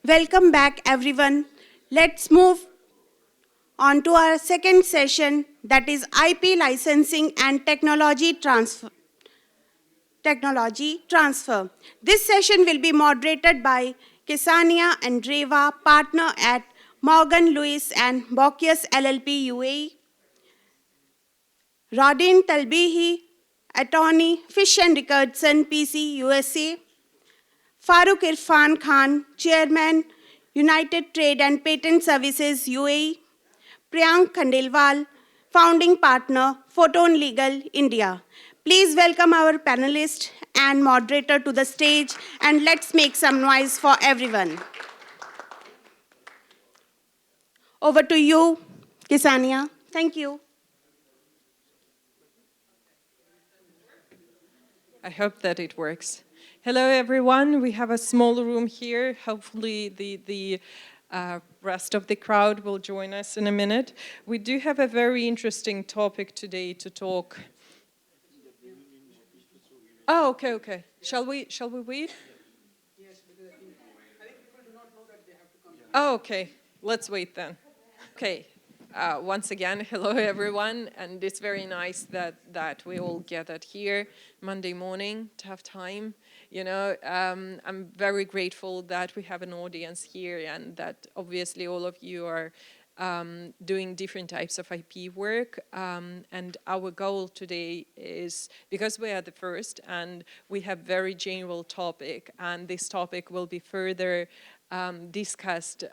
Welcome back, everyone. Let's move on to our second session, that is IP licensing and technology transfer. This session will be moderated by Ksenia Andreeva, partner at Morgan Lewis and Bockius LLP UAE, Rodeen Talebi, attorney, Fish and Richardson PC USA, Farooq Irfan Khan, Chairman, United Trade and Patent Services UAE, Priyank Khandelwal, Founding Partner, Photon Legal India. Please welcome our panelist and moderator to the stage, and let's make some noise for everyone. Over to you, Ksenia. Thank you. I hope that it works. Hello, everyone. We have a small room here. Hopefully, the rest of the crowd will join us in a minute. We do have a very interesting topic today to talk. Oh, okay. Shall we wait? Yes, because I think people do not know that they have to come. Oh, okay. Let's wait then. Okay. Once again, hello everyone, and it's very nice that we all gathered here Monday morning to have time. You know, I'm very grateful that we have an audience here and that obviously all of you are doing different types of IP work. And our goal today is, because we are the first and we have very general topic, and this topic will be further discussed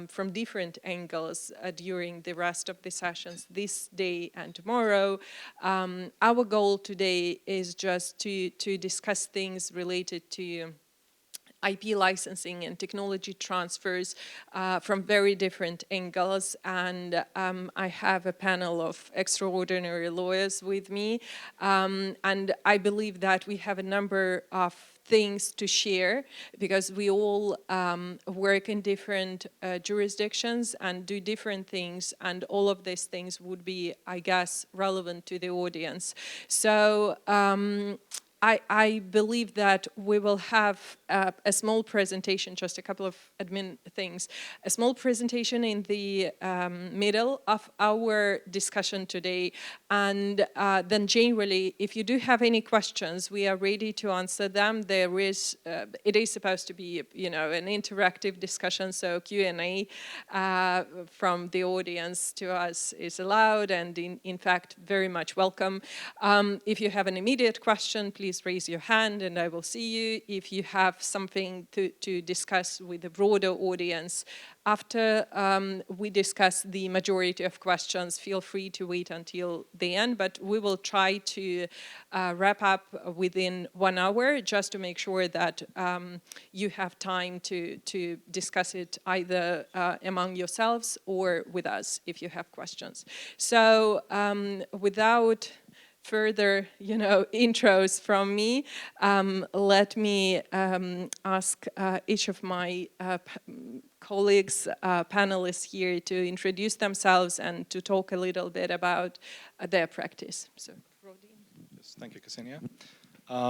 from different angles during the rest of the sessions this day and tomorrow. Our goal today is just to discuss things related to IP licensing and technology transfers from very different angles, and I have a panel of extraordinary lawyers with me, and I believe that we have a number of things to share because we all work in different jurisdictions and do different things, and all of these things would be, I guess, relevant to the audience. So I believe that we will have a small presentation, just a couple of admin things, a small presentation in the middle of our discussion today, and then generally, if you do have any questions, we are ready to answer them. There is, it is supposed to be, you know, an interactive discussion, so Q&A from the audience to us is allowed, and in fact, very much welcome. If you have an immediate question, please raise your hand and I will see you. If you have something to discuss with the broader audience after we discuss the majority of questions, feel free to wait until the end, but we will try to wrap up within 1 hour just to make sure that you have time to discuss it either among yourselves or with us if you have questions. So without further, you know, intros from me, let me ask each of my colleagues, panelists here to introduce themselves and to talk a little bit about their practice. So, Rodeen. Yes, thank you, Ksenia.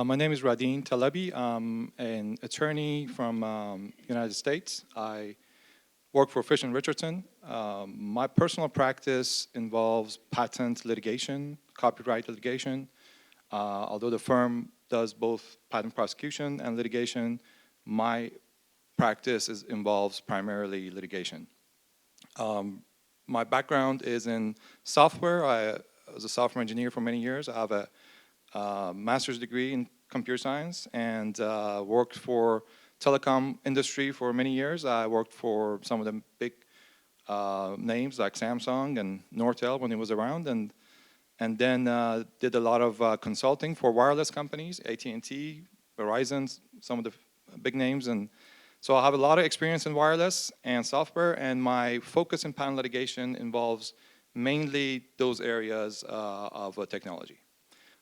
My name is Rodeen Talebi. I'm an attorney from United States. I work for Fish and Richardson. My personal practice involves patent litigation, copyright litigation. Although the firm does both patent prosecution and litigation, my practice involves primarily litigation. My background is in software. I was a software engineer for many years. I have a master's degree in computer science and worked for telecom industry for many years. I worked for some of the big names like Samsung and Nortel when it was around, and then did a lot of consulting for wireless companies, AT&T, Verizon, some of the big names. And so I have a lot of experience in wireless and software, and my focus in patent litigation involves mainly those areas of technology.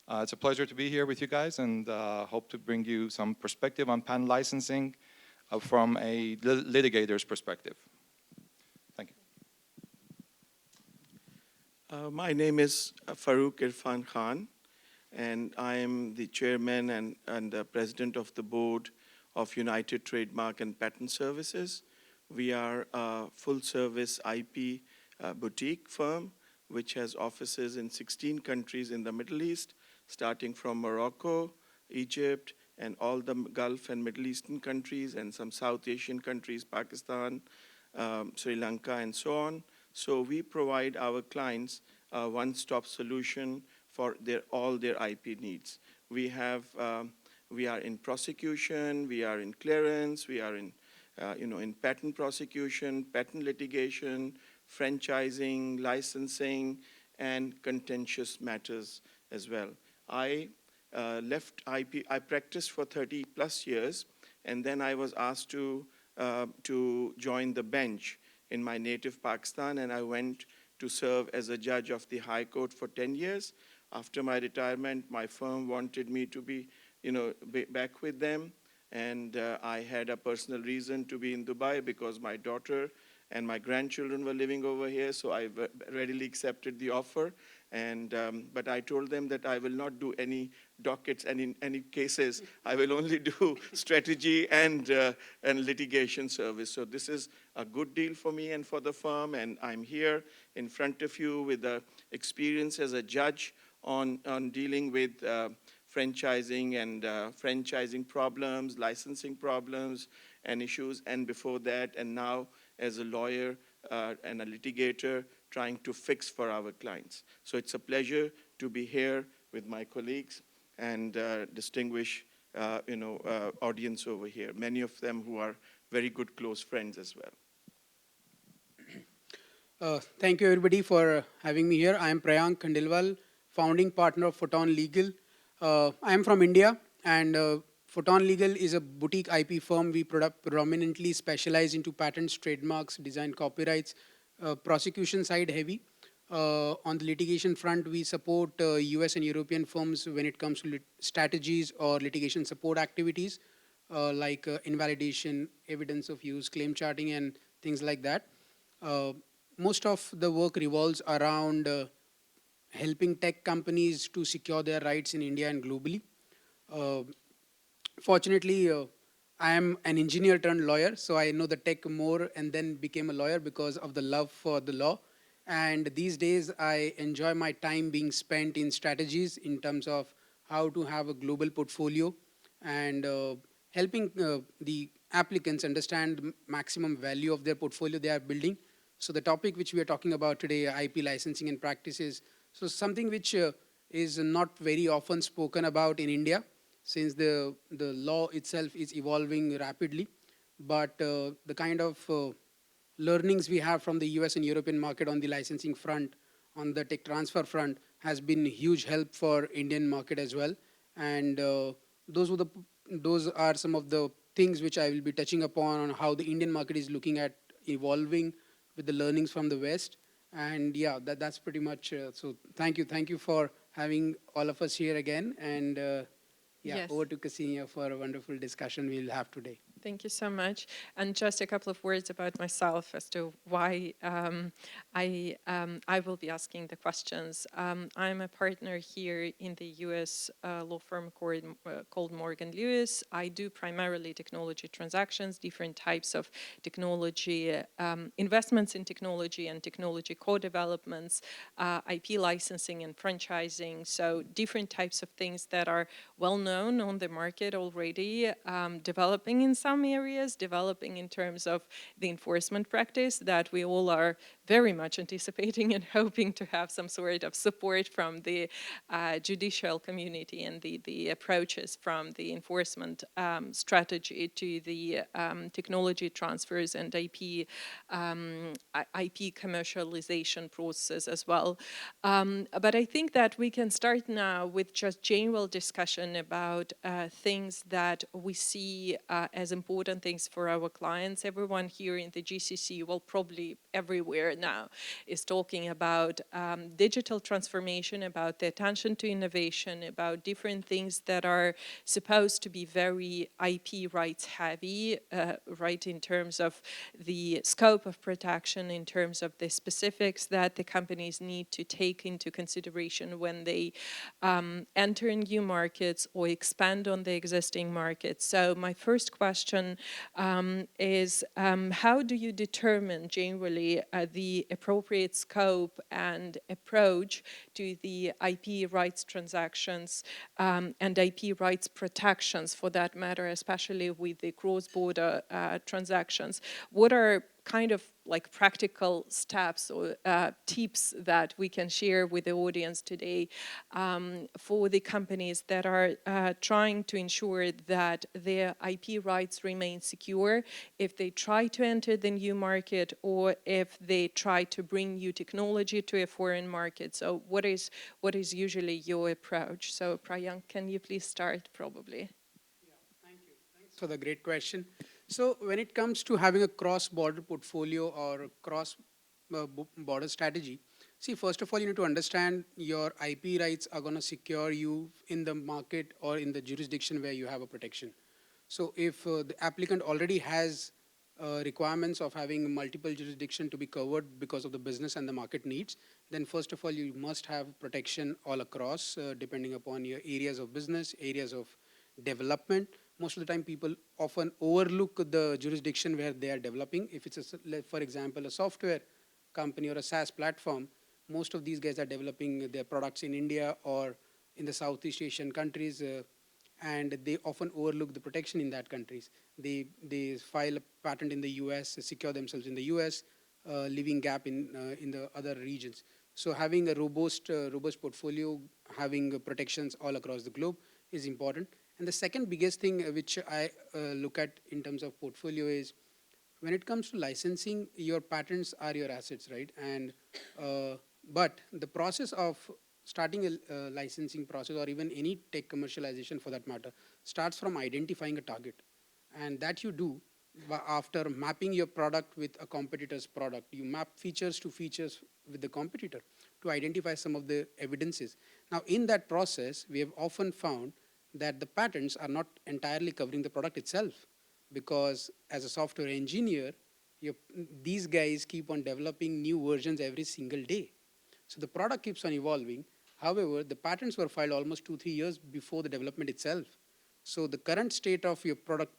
It's a pleasure to be here with you guys, and hope to bring you some perspective on patent licensing from a litigator's perspective. Thank you. My name is Farooq Irfan Khan, and I am the chairman and the president of the board of United Trademark and Patent Services, We are a full-service IP boutique firm, which has offices in 16 countries in the Middle East, starting from Morocco, Egypt, and all the Gulf and Middle Eastern countries, and some South Asian countries, Pakistan, Sri Lanka, and so on. So we provide our clients a one-stop solution for all their IP needs. We are in prosecution, we are in clearance, we are in in patent prosecution, patent litigation, franchising, licensing, and contentious matters as well. I left IP. I practiced for 30 plus years, and then I was asked to join the bench in my native Pakistan, and I went to serve as a judge of the High Court for 10 years. After my retirement, my firm wanted me to be, back with them. And I had a personal reason to be in Dubai because my daughter and my grandchildren were living over here, so I readily accepted the offer. And but I told them that I will not do any dockets and in any cases. I will only do strategy and litigation service. So this is a good deal for me and for the firm. And I'm here in front of you with the experience as a judge on dealing with franchising and franchising problems, licensing problems and issues, and before that, and now as a lawyer and a litigator trying to fix for our clients. So it's a pleasure to be here with my colleagues and distinguished audience over here, many of them who are very good close friends as well. Thank you everybody for having me here. I am Prayank Khandelwal, founding partner of Photon Legal. I am from India, and Photon Legal is a boutique IP firm. We predominantly specialize into patents, trademarks, design, copyrights, prosecution side heavy. On the litigation front, we support US and European firms when it comes to strategies or litigation support activities like invalidation, evidence of use, claim charting, and things like that. Most of the work revolves around helping tech companies to secure their rights in India and globally. Fortunately, I am an engineer turned lawyer, so I know the tech more and then became a lawyer because of the love for the law. And these days, I enjoy my time being spent in strategies in terms of how to have a global portfolio and helping the applicants understand the maximum value of their portfolio they are building. So the topic which we are talking about today, IP licensing and practices, so something which is not very often spoken about in India, since the law itself is evolving rapidly. But the kind of learnings we have from the US and European market on the licensing front, on the tech transfer front, has been huge help for Indian market as well. And those are some of the things which I will be touching upon on how the Indian market is looking at evolving with the learnings from the West. And yeah, that's pretty much, so thank you for having all of us here again. And yeah, Yes. over to Ksenia for a wonderful discussion we'll have today. Thank you so much. And just a couple of words about myself as to why I will be asking the questions. I'm a partner here in the US law firm called Morgan Lewis. I do primarily technology transactions, different types of technology, investments in technology and technology co-developments, IP licensing and franchising. So different types of things that are well known on the market already, developing in some areas, developing in terms of the enforcement practice that we all are very much anticipating and hoping to have some sort of support from the judicial community and the approaches from the enforcement strategy to the technology transfers and IP commercialization process as well. But I think that we can start now with just general discussion about things that we see as important things for our clients. Everyone here in the GCC, well, probably everywhere, now, is talking about digital transformation, about the attention to innovation, about different things that are supposed to be very IP rights heavy, right, in terms of the scope of protection, in terms of the specifics that the companies need to take into consideration when they enter new markets or expand on the existing markets. So my first question is, how do you determine generally the appropriate scope and approach to the IP rights transactions and IP rights protections, for that matter, especially with the cross-border transactions? What are kind of like practical steps or tips that we can share with the audience today for the companies that are trying to ensure that their IP rights remain secure if they try to enter the new market or if they try to bring new technology to a foreign market? So what is usually your approach? So Prayank, can you please start probably? Thank you. Thanks for the great question. So when it comes to having a cross-border portfolio or cross-border strategy, see, first of all, you need to understand your IP rights are going to secure you in the market or in the jurisdiction where you have a protection. So if the applicant already has requirements of having multiple jurisdiction to be covered because of the business and the market needs, then first of all, you must have protection all across, depending upon your areas of business, areas of development. Most of the time, people often overlook the jurisdiction where they are developing. If it's, for example, a software company or a SaaS platform, most of these guys are developing their products in India or in the Southeast Asian countries, and they often overlook the protection in that countries. They file a patent in the US, secure themselves in the US, leaving gap in the other regions. So having a robust portfolio, having protections all across the globe is important. And the second biggest thing which I look at in terms of portfolio is when it comes to licensing, your patents are your assets, right? And but the process of starting a licensing process or even any tech commercialization for that matter starts from identifying a target. And that you do after mapping your product with a competitor's product. You map features to features with the competitor to identify some of the evidences. Now, in that process, we have often found that the patents are not entirely covering the product itself, because as a software engineer, these guys keep on developing new versions every single day. So the product keeps on evolving. However, the patents were filed almost 2-3 years before the development itself. So the current state of your product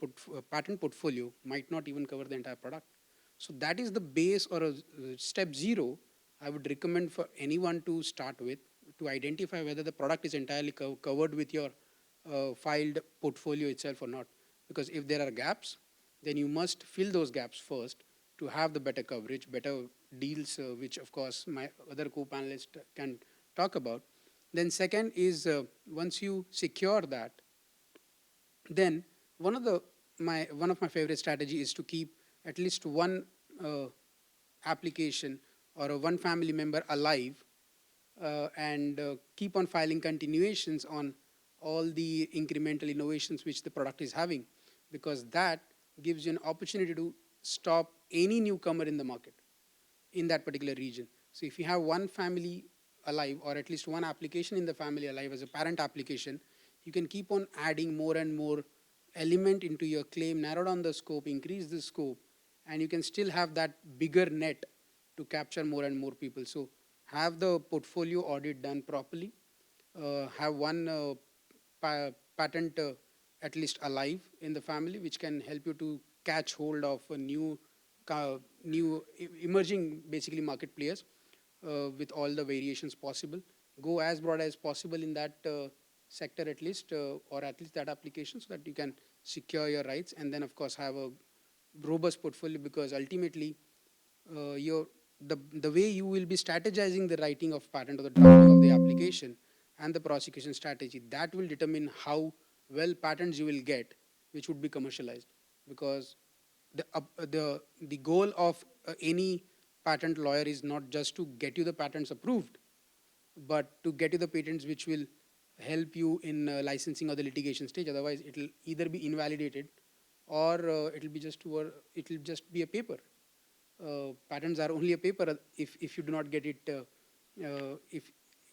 patent portfolio might not even cover the entire product. So that is the base or a step zero I would recommend for anyone to start with, to identify whether the product is entirely covered with your filed portfolio itself or not. Because if there are gaps, then you must fill those gaps first to have the better coverage, better deals, which of course my other co-panelists can talk about. Then second is once you secure that, then one of my favorite strategy is to keep at least one application or one family member alive and keep on filing continuations on all the incremental innovations which the product is having, because that gives you an opportunity to stop any newcomer in the market in that particular region. So if you have one family alive or at least one application in the family alive as a parent application, you can keep on adding more and more element into your claim, narrow down the scope, increase the scope, and you can still have that bigger net to capture more and more people. So have the portfolio audit done properly, have one patent at least alive in the family, which can help you to catch hold of a new emerging basically market players with all the variations possible. Go as broad as possible in that sector at least, or at least that application, so that you can secure your rights, and then of course have a robust portfolio, because ultimately the way you will be strategizing the writing of patent or the drafting of the application and the prosecution strategy, that will determine how well patents you will get, which would be commercialized. Because the goal of any patent lawyer is not just to get you the patents approved, but to get you the patents which will help you in licensing or the litigation stage. Otherwise, it will either be invalidated or it will just be a paper. patents are only a paper if you do not get it,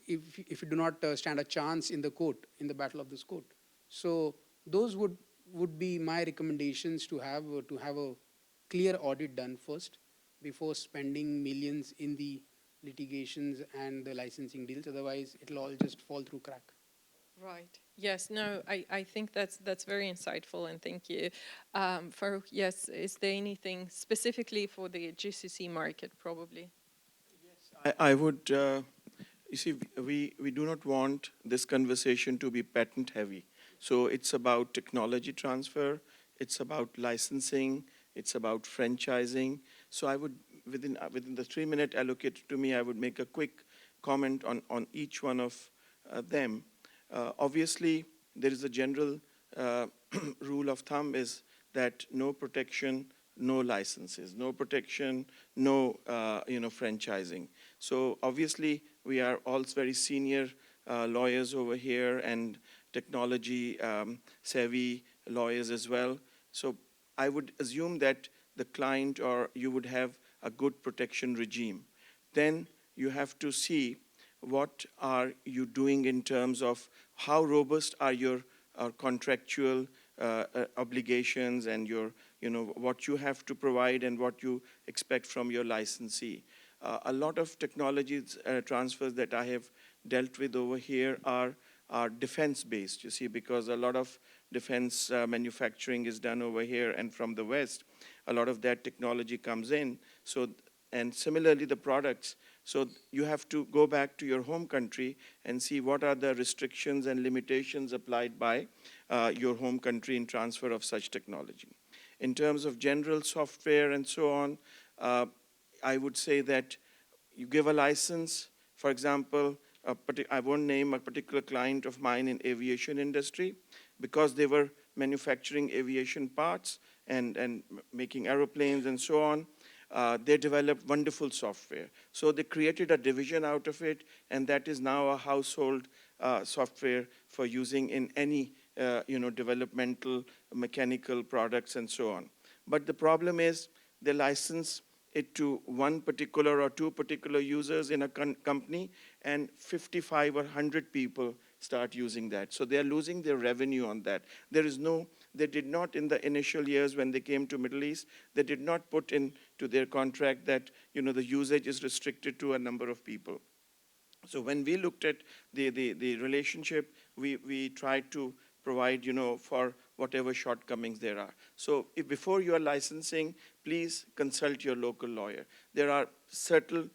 if you do not stand a chance in the court, in the battle of this court. So those would be my recommendations to have a clear audit done first before spending millions in the litigations and the licensing deals. Otherwise, it'll all just fall through crack. Right. Yes. No. I think that's very insightful, and thank you. Farouk, yes. Is there anything specifically for the GCC market, probably? I would, you see, we do not want this conversation to be patent heavy. So it's about technology transfer, it's about licensing, it's about franchising. So I would, within the 3-minute allocated to me, I would make a quick comment on each one of them. Obviously, there is a general rule of thumb is that no protection, no licenses, no protection, no franchising. So obviously, we are all very senior lawyers over here and technology savvy lawyers as well. So I would assume that the client or you would have a good protection regime. Then you have to see what are you doing in terms of how robust are your contractual obligations and your, what you have to provide and what you expect from your licensee. A lot of technologies transfers that I have dealt with over here are defense-based, you see, because a lot of defense manufacturing is done over here, and from the West, a lot of that technology comes in. So, and similarly, the products. So you have to go back to your home country and see what are the restrictions and limitations applied by your home country in transfer of such technology. In terms of general software and so on, I would say that you give a license, for example, I won't name a particular client of mine in aviation industry because they were manufacturing aviation parts and making aeroplanes and so on. They developed wonderful software. So they created a division out of it, and that is now a household software for using in any developmental mechanical products and so on. But the problem is they license it to one particular or two particular users in a company, and 55 or 100 people start using that. So they are losing their revenue on that. They did not in the initial years when they came to Middle East, they did not put into their contract that the usage is restricted to a number of people. So when we looked at the relationship, we tried to provide, for whatever shortcomings there are. So if before you are licensing, please consult your local lawyer. There are subtle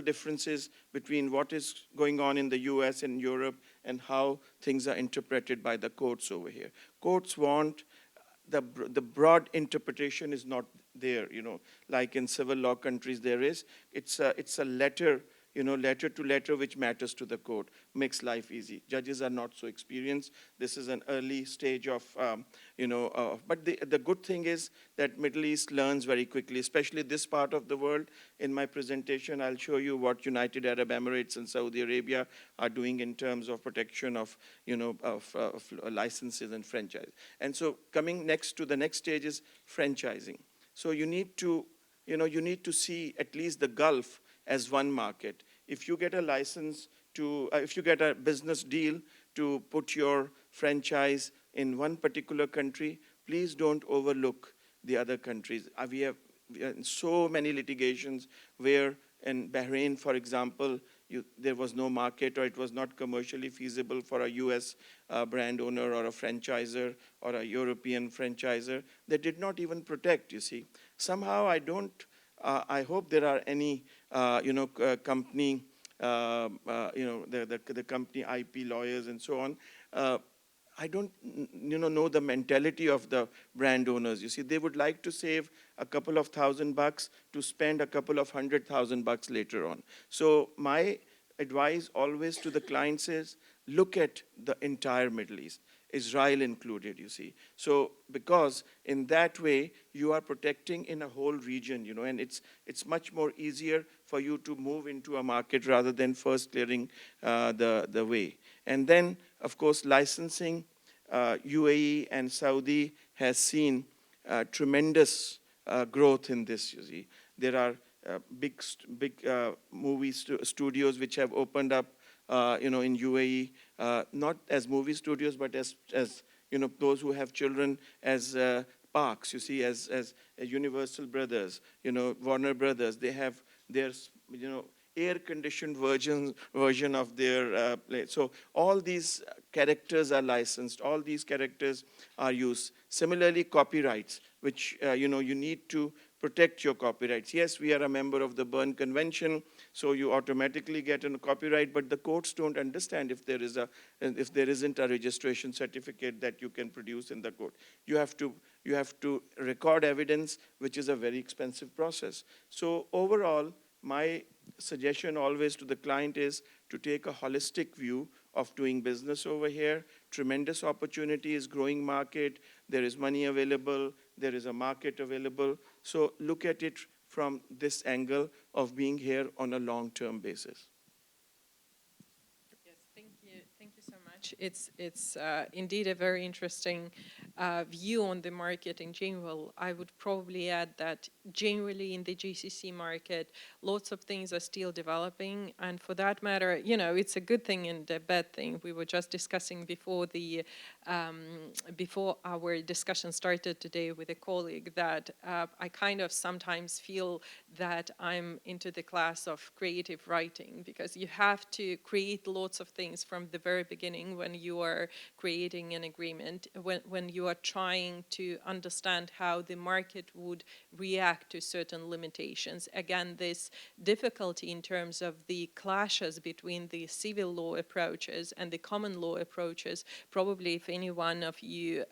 differences between what is going on in the US and Europe and how things are interpreted by the courts over here. Courts want the broad interpretation is not there, like in civil law countries there is. It's a letter, letter to letter, which matters to the court, makes life easy. Judges are not so experienced. This is an early stage of, but the good thing is that Middle East learns very quickly, especially this part of the world. In my presentation, I'll show you what United Arab Emirates and Saudi Arabia are doing in terms of protection of, of licenses and franchise. And so coming next to the next stage is franchising. So you need to, see at least the Gulf as one market. If you get a license to, if you get a business deal to put your franchise in one particular country, please don't overlook the other countries. We have so many litigations where in Bahrain, for example, there was no market or it was not commercially feasible for a US brand owner or a franchisor or a European franchisor. They did not even protect, you see. Somehow I hope there are any, company, the company IP lawyers and so on. I don't, know the mentality of the brand owners. You see, they would like to save a couple of $1,000 to spend a couple of $100,000 later on. So my advice always to the clients is look at the entire Middle East. Israel included, you see. So because in that way, you are protecting in a whole region, and it's much more easier for you to move into a market rather than first clearing the way. And then, of course, licensing, UAE and Saudi has seen tremendous growth in this, you see. There are big movie studios which have opened up, in UAE, not as movie studios, but as those who have children as parks. You see, as Universal Brothers, Warner Brothers, they have their, air-conditioned version of their play. So all these characters are licensed. All these characters are used. Similarly, copyrights, which you need to protect your copyrights. Yes, we are a member of the Berne Convention, so you automatically get a copyright. But the courts don't understand if there isn't a registration certificate that you can produce in the court. You have to record evidence, which is a very expensive process. So overall, my suggestion always to the client is to take a holistic view of doing business over here. Tremendous opportunities, growing market, there is money available, there is a market available. So look at it from this angle of being here on a long-term basis. Yes, thank you so much. It's indeed a very interesting view on the market in general. I would probably add that generally in the GCC market, lots of things are still developing, and for that matter, it's a good thing and a bad thing. We were just discussing before our discussion started today with a colleague that I kind of sometimes feel that I'm into the class of creative writing, because you have to create lots of things from the very beginning when you are creating an agreement, when you are trying to understand how the market would react to certain limitations. Again, this difficulty in terms of the clashes between the civil law approaches and the common law approaches. Probably if any one of you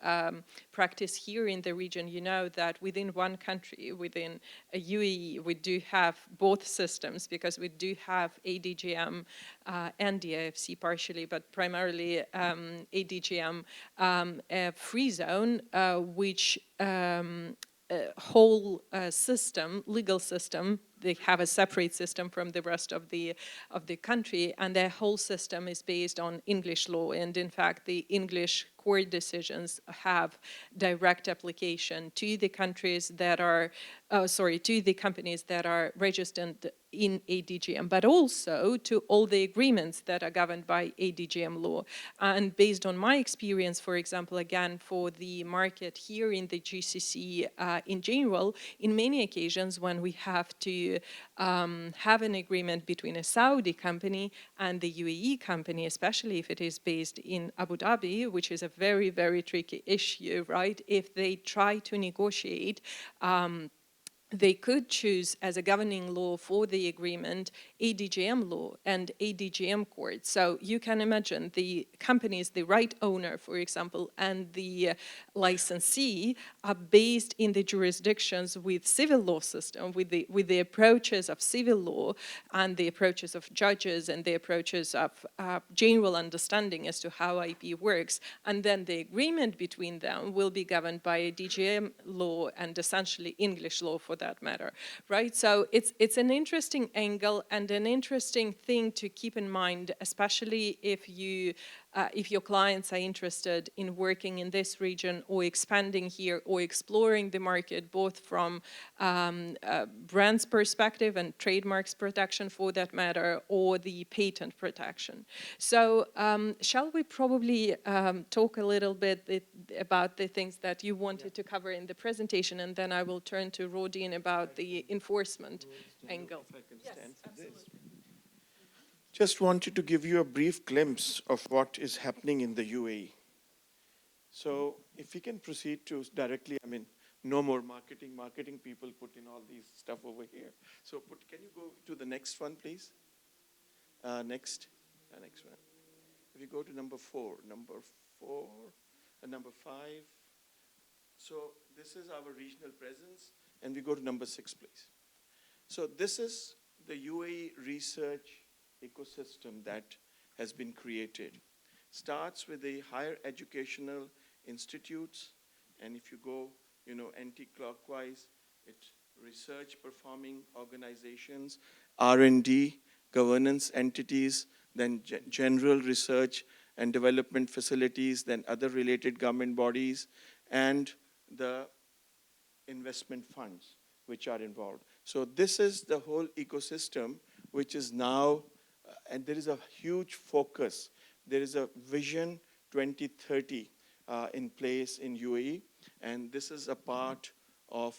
practice here in the region, you know that within one country, within a UAE, we do have both systems, because we do have ADGM and DIFC partially, but primarily ADGM, a free zone, which whole system, legal system, they have a separate system from the rest of the country, and their whole system is based on English law. And in fact, the English court decisions have direct application to the countries that are, to the companies that are registered in ADGM, but also to all the agreements that are governed by ADGM law. And based on my experience, for example, again, for the market here in the GCC in general, in many occasions when we have to have an agreement between a Saudi company and the UAE company, especially if it is based in Abu Dhabi, which is a very, very tricky issue, right? If they try to negotiate, they could choose as a governing law for the agreement ADGM law and ADGM court. So you can imagine the companies, the right owner, for example, and the licensee are based in the jurisdictions with civil law system, with the approaches of civil law and the approaches of judges and the approaches of general understanding as to how IP works. And then the agreement between them will be governed by ADGM law and essentially English law for that matter, right? So it's an interesting angle and an interesting thing to keep in mind, especially if your clients are interested in working in this region or expanding here or exploring the market, both from brands perspective and trademarks protection for that matter, or the patent protection. So shall we probably talk a little bit about the things that you wanted to cover in the presentation, and then I will turn to Rodeen about the enforcement angle. Yes, absolutely. Just wanted to give you a brief glimpse of what is happening in the UAE. So if we can proceed to directly, no more marketing people put in all these stuff over here. So can you go to the next one, please? Next one. If you go to number 5. So this is our regional presence, and we go to number 6, please. So this is the UAE research ecosystem that has been created. Starts with the higher educational institutes, and if you go, anti-clockwise, it's research performing organizations, R&D, governance entities, then general research and development facilities, then other related government bodies, and the investment funds. which are involved. So this is the whole ecosystem, which is now, and there is a huge focus. There is a Vision 2030 in place in UAE, and this is a part of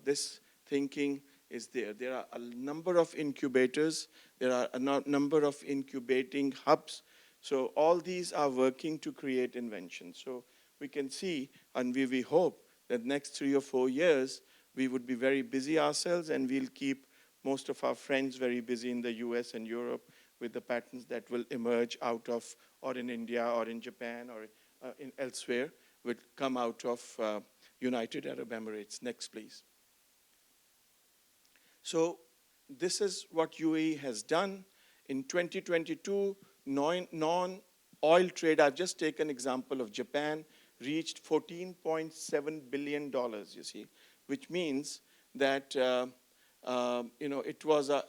this thinking is there. There are a number of incubators. There are a number of incubating hubs. So all these are working to create inventions. So we can see, and we hope that next 3 or 4 years, we would be very busy ourselves, and we'll keep most of our friends very busy in the US and Europe with the patents that will emerge out of, or in India, or in Japan, or in elsewhere, would come out of United Arab Emirates. Next, please. So this is what UAE has done. In 2022, non-oil trade, I've just taken example of Japan, reached $14.7 billion, you see, which means that it was an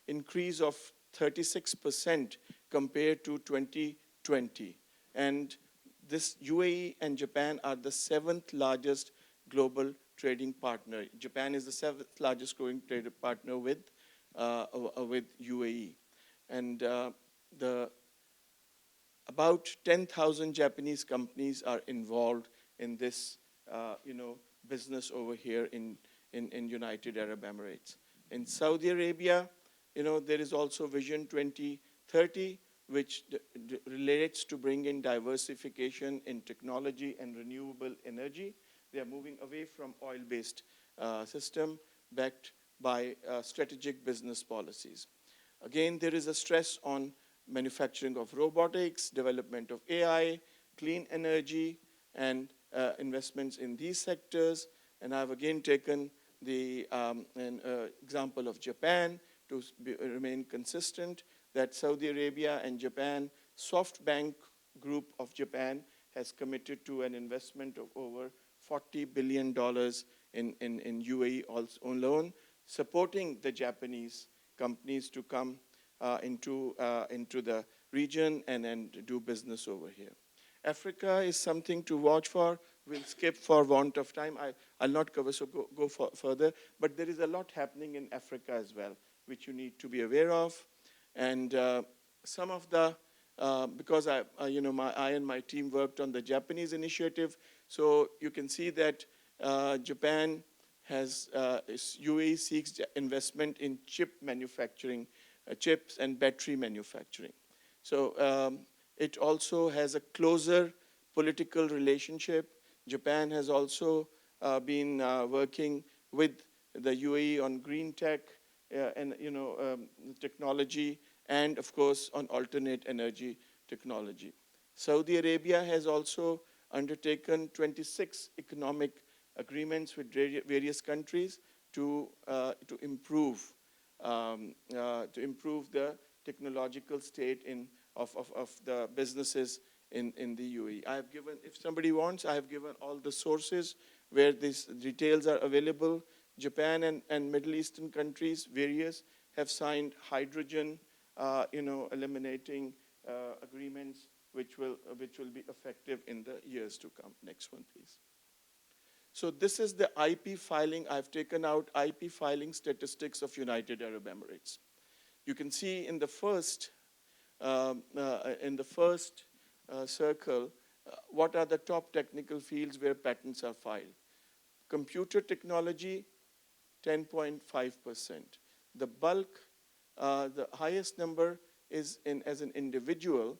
increase of 36% compared to 2020. And this UAE and Japan are the 7th largest global trading partner. Japan is the 7th largest growing trading partner with UAE. And about 10,000 Japanese companies are involved in this business over here in United Arab Emirates. In Saudi Arabia, there is also Vision 2030, which relates to bring in diversification in technology and renewable energy. They are moving away from oil-based system backed by strategic business policies. Again, there is a stress on manufacturing of robotics, development of AI, clean energy, and investments in these sectors. And I've again taken the example of Japan to remain consistent, that Saudi Arabia and Japan, SoftBank Group of Japan has committed to an investment of over $40 billion in UAE alone, supporting the Japanese companies to come into the region and do business over here. Africa is something to watch for. We'll skip for want of time. I'll not cover, so go further. But there is a lot happening in Africa as well, which you need to be aware of. And some of the, because I and my team worked on the Japanese initiative, so you can see that Japan has, UAE seeks investment in chip manufacturing, chips and battery manufacturing. So it also has a closer political relationship. Japan has also been working with the UAE on green tech and technology, and of course on alternate energy technology. Saudi Arabia has also undertaken 26 economic agreements with various countries to improve the technological state of the businesses in the UAE. I have given, if somebody wants, I have given all the sources where these details are available. Japan and Middle Eastern countries, various, have signed hydrogen, eliminating agreements which will be effective in the years to come. Next one, please. So this is the IP filing. I've taken out IP filing statistics of United Arab Emirates. You can see in the first circle, what are the top technical fields where patents are filed. Computer technology, 10.5%. The bulk, the highest number is as an individual,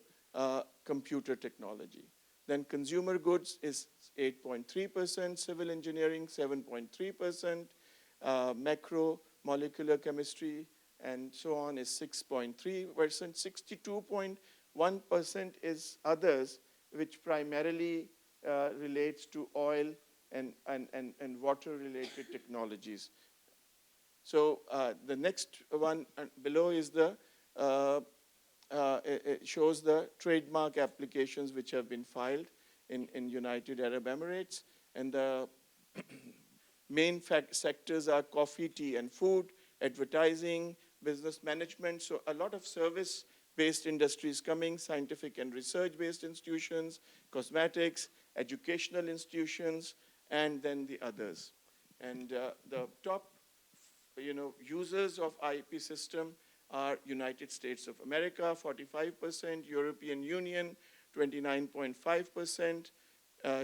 computer technology. Then consumer goods is 8.3%, civil engineering 7.3%, macro molecular chemistry and so on is 6.3%, 62.1% is others, which primarily relates to oil and water-related technologies. So the next one below is it shows the trademark applications which have been filed in United Arab Emirates. And the main sectors are coffee, tea, and food, advertising, business management. So a lot of service-based industries coming, scientific and research-based institutions, cosmetics, educational institutions, and then the others. And the top users of IP system are United States of America, 45%, European Union, 29.5%,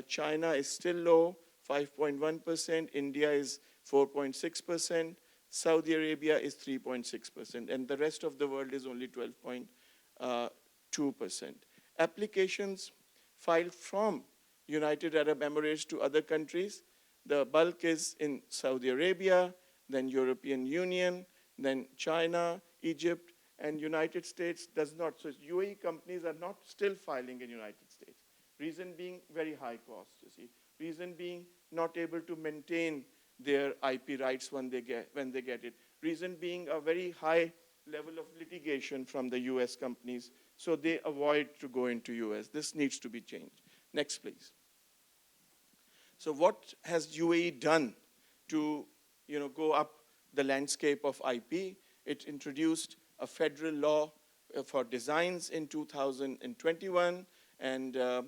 China is still low, 5.1%, India is 4.6%, Saudi Arabia is 3.6%, and the rest of the world is only 12.2%. Applications filed from United Arab Emirates to other countries, the bulk is in Saudi Arabia, then European Union, then China, Egypt, and United States does not. So UAE companies are not still filing in United States. Reason being very high cost, you see. Reason being not able to maintain their IP rights when they get it. Reason being a very high level of litigation from the US companies, so they avoid to go into US. This needs to be changed. Next, please. So what has UAE done to go up the landscape of IP? It introduced a federal law for designs in 2021, and the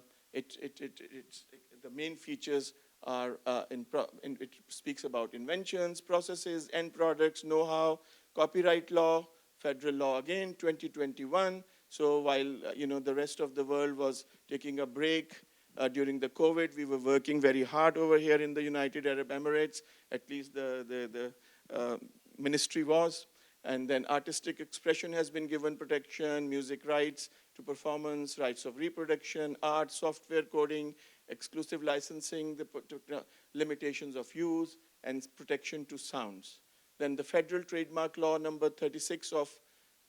main features are, it speaks about inventions, processes, end products, know-how, copyright law, federal law again, 2021. So while the rest of the world was taking a break during the COVID, we were working very hard over here in the United Arab Emirates, at least the ministry was. And then artistic expression has been given protection, music rights to performance, rights of reproduction, art, software coding, exclusive licensing, the limitations of use, and protection to sounds. Then the federal trademark law number 36 of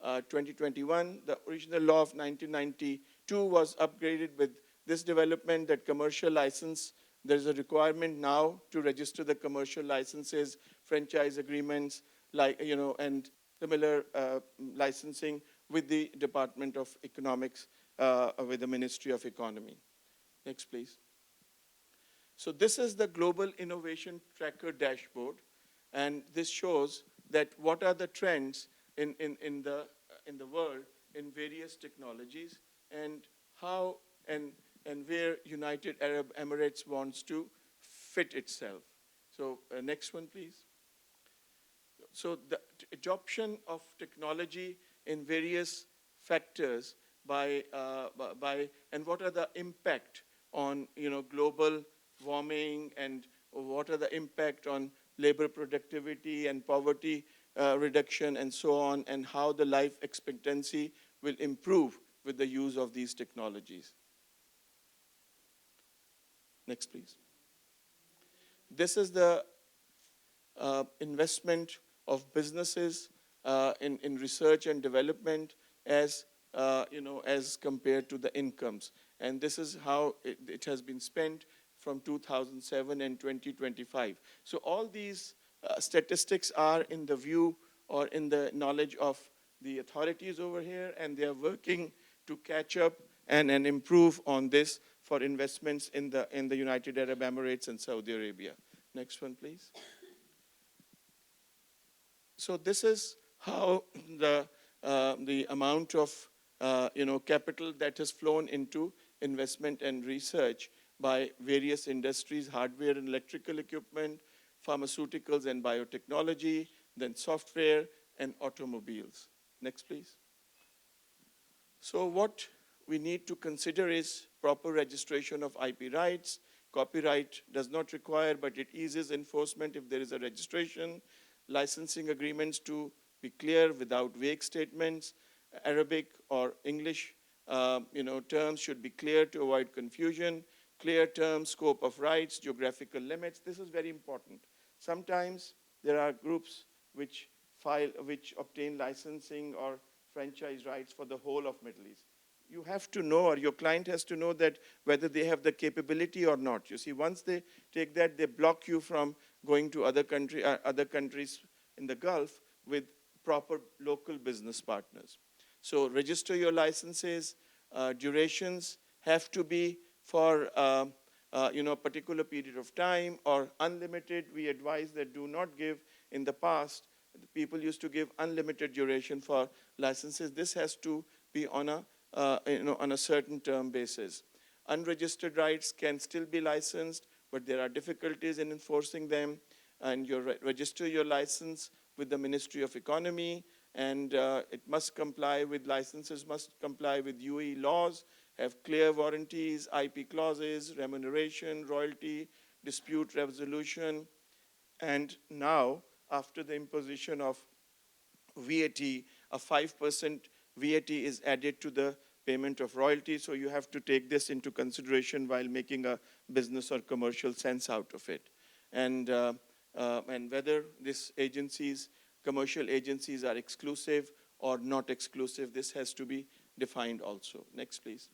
2021, the original law of 1992 was upgraded with this development that commercial license, there's a requirement now to register the commercial licenses, franchise agreements, and similar licensing with the Department of Economics, with the Ministry of Economy. Next, please. So this is the Global Innovation Tracker dashboard, and this shows that what are the trends in the world in various technologies, and how and where United Arab Emirates wants to fit itself. So next one, please. So the adoption of technology in various factors and what are the impact on global warming, and what are the impact on labor productivity and poverty reduction and so on, and how the life expectancy will improve with the use of these technologies. Next, please. This is the investment of businesses in research and development as compared to the incomes. And this is how it has been spent from 2007 and 2025. So all these statistics are in the view or in the knowledge of the authorities over here, and they are working to catch up and improve on this for investments in the United Arab Emirates and Saudi Arabia. Next one, please. So this is how the amount of capital that has flown into investment and research by various industries, hardware and electrical equipment, pharmaceuticals and biotechnology, then software and automobiles. Next, please. So what we need to consider is proper registration of IP rights. Copyright does not require, but it eases enforcement if there is a registration. Licensing agreements to be clear without vague statements. Arabic or English terms should be clear to avoid confusion. Clear terms, scope of rights, geographical limits. This is very important. Sometimes there are groups which obtain licensing or franchise rights for the whole of Middle East. You have to know, or your client has to know, that whether they have the capability or not. You see, once they take that, they block you from going to other countries in the Gulf with proper local business partners. So register your licenses. Durations have to be for a particular period of time or unlimited. We advise that do not give. In the past, people used to give unlimited duration for licenses. This has to be on a certain term basis. Unregistered rights can still be licensed, but there are difficulties in enforcing them. And you register your license with the Ministry of Economy, and it must comply with, licenses must comply with UAE laws, have clear warranties, IP clauses, remuneration, royalty, dispute resolution, and now, after the imposition of VAT, a 5% VAT is added to the payment of royalty, so you have to take this into consideration while making a business or commercial sense out of it. And whether these agencies, commercial agencies, are exclusive or not exclusive, this has to be defined also. Next, please.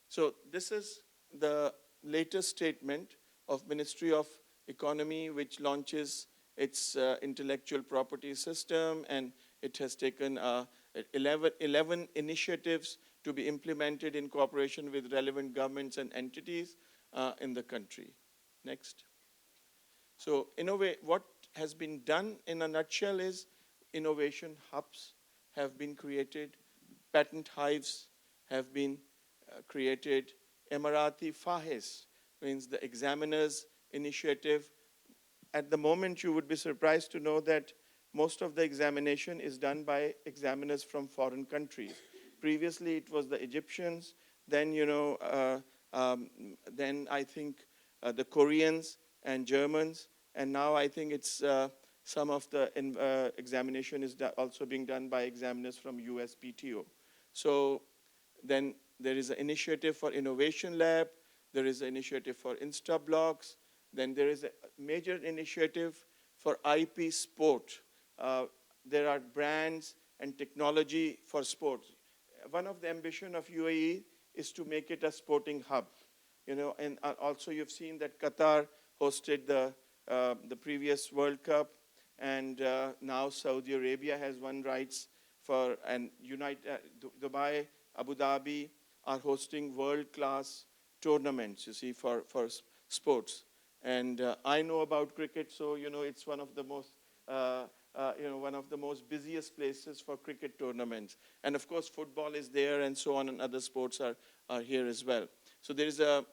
So this is the latest statement of Ministry of Economy, which launches its intellectual property system, and it has taken 11 initiatives to be implemented in cooperation with relevant governments and entities in the country. Next. So what has been done in a nutshell is innovation hubs have been created, patent hives have been created, Emirati Fahes, means the examiners initiative. At the moment, you would be surprised to know that most of the examination is done by examiners from foreign countries. Previously, it was the Egyptians, then, then I think the Koreans and Germans, and now I think it's some of the examination is also being done by examiners from USPTO. So then there is an initiative for Innovation Lab, there is an initiative for InstaBlocks, then there is a major initiative for IP sport. There are brands and technology for sports. One of the ambition of UAE is to make it a sporting hub. And also you've seen that Qatar hosted the previous World Cup, and now Saudi Arabia has won rights for, and Dubai, Abu Dhabi are hosting world-class tournaments, you see, for sports. And I know about cricket, so it's one of the most one of the most busiest places for cricket tournaments. And of course, football is there, and so on, and other sports are here as well. So there is a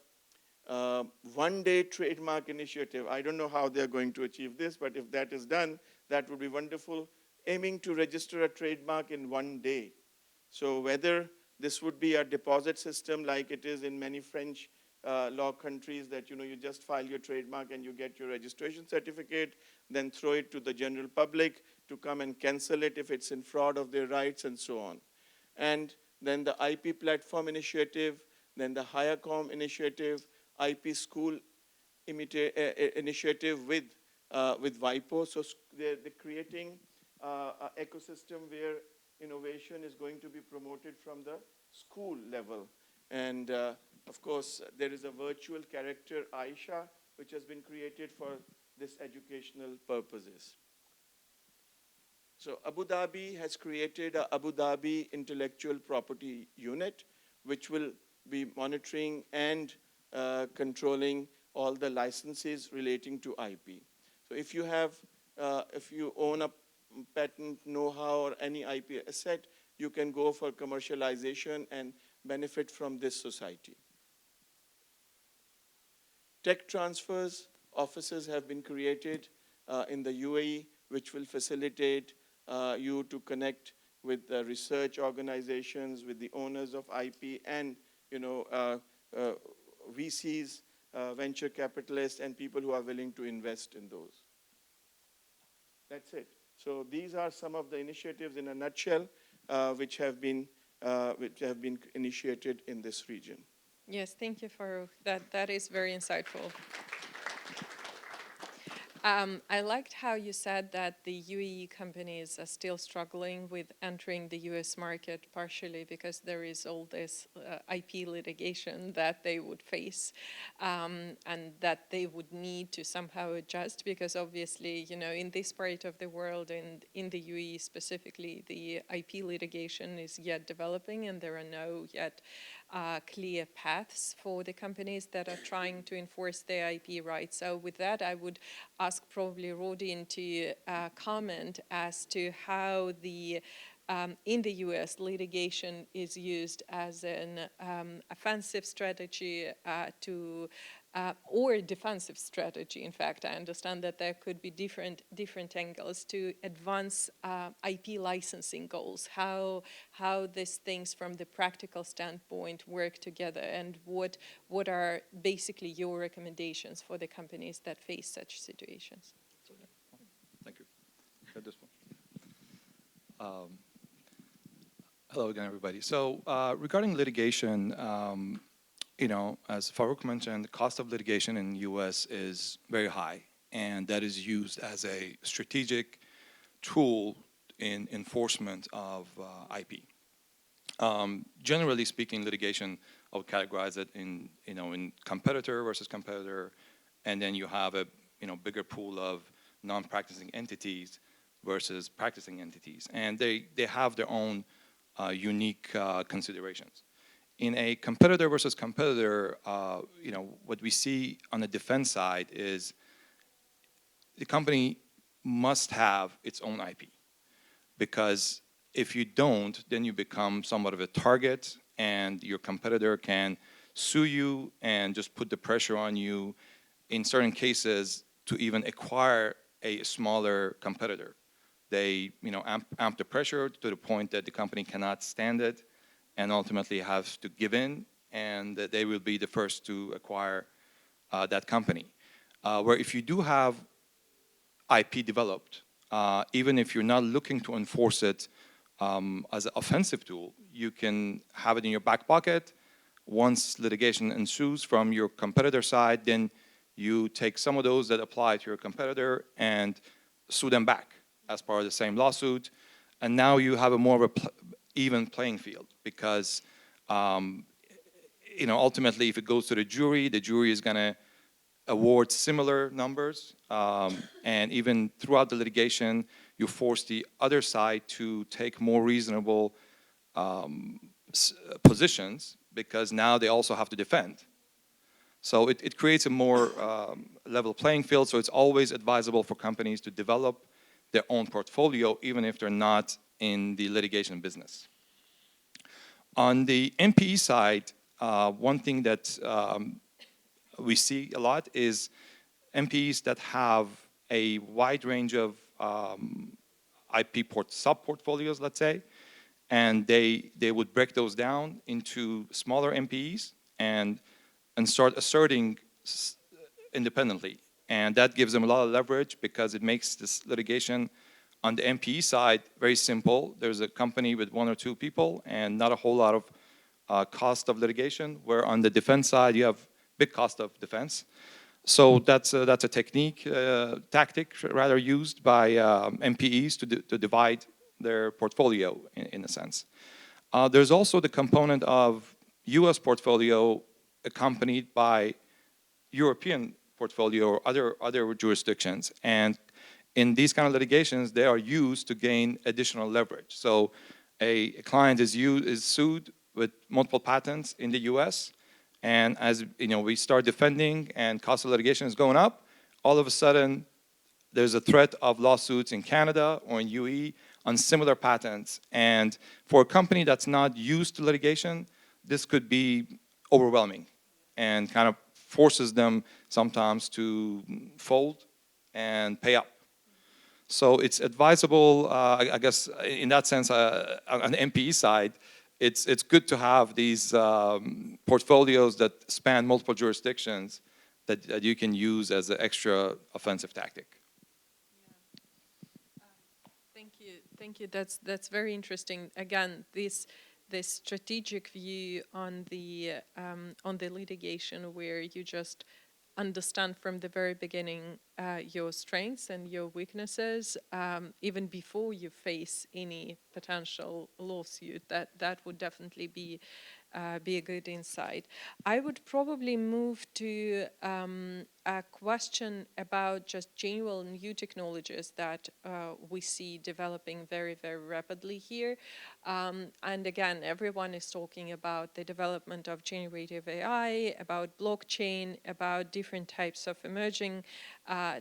one-day trademark initiative. I don't know how they're going to achieve this, but if that is done, that would be wonderful, aiming to register a trademark in one day. So whether this would be a deposit system like it is in many French law countries, that you just file your trademark and you get your registration certificate, then throw it to the general public to come and cancel it if it's in fraud of their rights, and so on. And then the IP platform initiative, then the Hayacom initiative, IP school initiative with WIPO. So they're creating an ecosystem where innovation is going to be promoted from the school level. And of course, there is a virtual character, Aisha, which has been created for this educational purposes. So Abu Dhabi has created a Abu Dhabi Intellectual Property Unit, which will be monitoring and controlling all the licenses relating to IP. So if you own a patent, know-how, or any IP asset, you can go for commercialization and benefit from this society. Tech transfers offices have been created in the UAE, which will facilitate you to connect with the research organizations, with the owners of IP, and VCs, venture capitalists, and people who are willing to invest in those. That's it. So these are some of the initiatives in a nutshell, which have been initiated in this region. Yes, thank you for that. That is very insightful. I liked how you said that the UAE companies are still struggling with entering the US market, partially because there is all this IP litigation that they would face, and that they would need to somehow adjust, because obviously, in this part of the world and in the UAE specifically, the IP litigation is yet developing, and there are no yet clear paths for the companies that are trying to enforce their IP rights. So with that, I would ask probably Rodeen to comment as to how the in the US litigation is used as an offensive strategy to or defensive strategy. In fact, I understand that there could be different angles to advance IP licensing goals, how these things from the practical standpoint work together, and what are basically your recommendations for the companies that face such situations. Thank you. Got this one. Hello again, everybody. So regarding litigation, you know, as Farouk mentioned, the cost of litigation in the US is very high, and that is used as a strategic tool in enforcement of IP. Generally speaking, litigation, I would categorize it in, you know, in competitor versus competitor, and then you have a, you know, bigger pool of non-practicing entities versus practicing entities, and they have their own unique considerations. In a competitor versus competitor, you know, what we see on the defense side is the company must have its own IP, because if you don't, then you become somewhat of a target, and your competitor can sue you and just put the pressure on you in certain cases to even acquire a smaller competitor. They, you know, amp the pressure to the point that the company cannot stand it and ultimately has to give in, and that they will be the first to acquire that company. Where if you do have IP developed, even if you're not looking to enforce it as an offensive tool, you can have it in your back pocket. Once litigation ensues from your competitor side, then you take some of those that apply to your competitor and sue them back as part of the same lawsuit. And now you have a more of a even playing field, because you know, ultimately if it goes to the jury is going to award similar numbers, and even throughout the litigation you force the other side to take more reasonable positions, because now they also have to defend. So it creates a more level playing field. So it's always advisable for companies to develop their own portfolio, even if they're not in the litigation business. On the MPE side, one thing that we see a lot is MPEs that have a wide range of IP sub-portfolios, let's say, and they would break those down into smaller MPEs and start asserting independently. And that gives them a lot of leverage, because it makes this litigation on the MPE side very simple. There's a company with 1 or 2 people and not a whole lot of cost of litigation, where on the defense side you have big cost of defense. So that's a technique, tactic rather, used by MPEs to divide their portfolio in a sense. There's also the component of US portfolio accompanied by European portfolio or other jurisdictions. And in these kind of litigations, they are used to gain additional leverage. So a client is sued with multiple patents in the US, and as you know, we start defending and cost of litigation is going up, all of a sudden there's a threat of lawsuits in Canada or in UE on similar patents. And for a company that's not used to litigation, this could be overwhelming and kind of forces them sometimes to fold and pay up. So it's advisable, I guess, in that sense, on the MPE side, it's good to have these portfolios that span multiple jurisdictions that you can use as an extra offensive tactic. Thank you. That's very interesting. Again, this strategic view on the litigation, where you just understand from the very beginning your strengths and your weaknesses, even before you face any potential lawsuit. That would definitely be a good insight. I would probably move to a question about just general new technologies that we see developing very, very rapidly here. And again, everyone is talking about the development of generative AI, about blockchain, about different types of emerging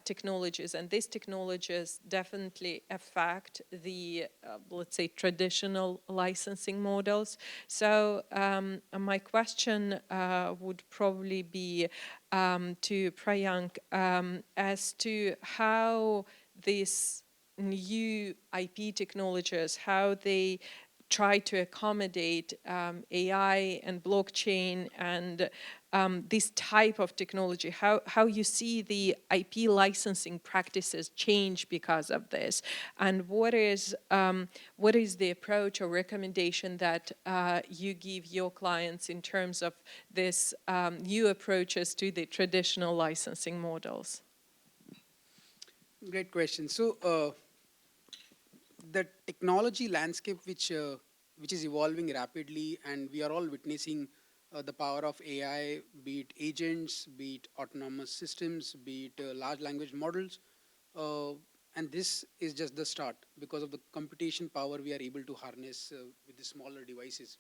technologies. And these technologies definitely affect the, let's say, traditional licensing models. So my question would probably be, to Prayank as to how these new IP technologies, how they try to accommodate AI and blockchain and this type of technology, how you see the IP licensing practices change because of this, and what is the approach or recommendation that you give your clients in terms of this new approaches to the traditional licensing models? Great question. So the technology landscape which is evolving rapidly, and we are all witnessing the power of AI, be it agents, be it autonomous systems, be it large language models, uh, and this is just the start because of the computation power we are able to harness with the smaller devices.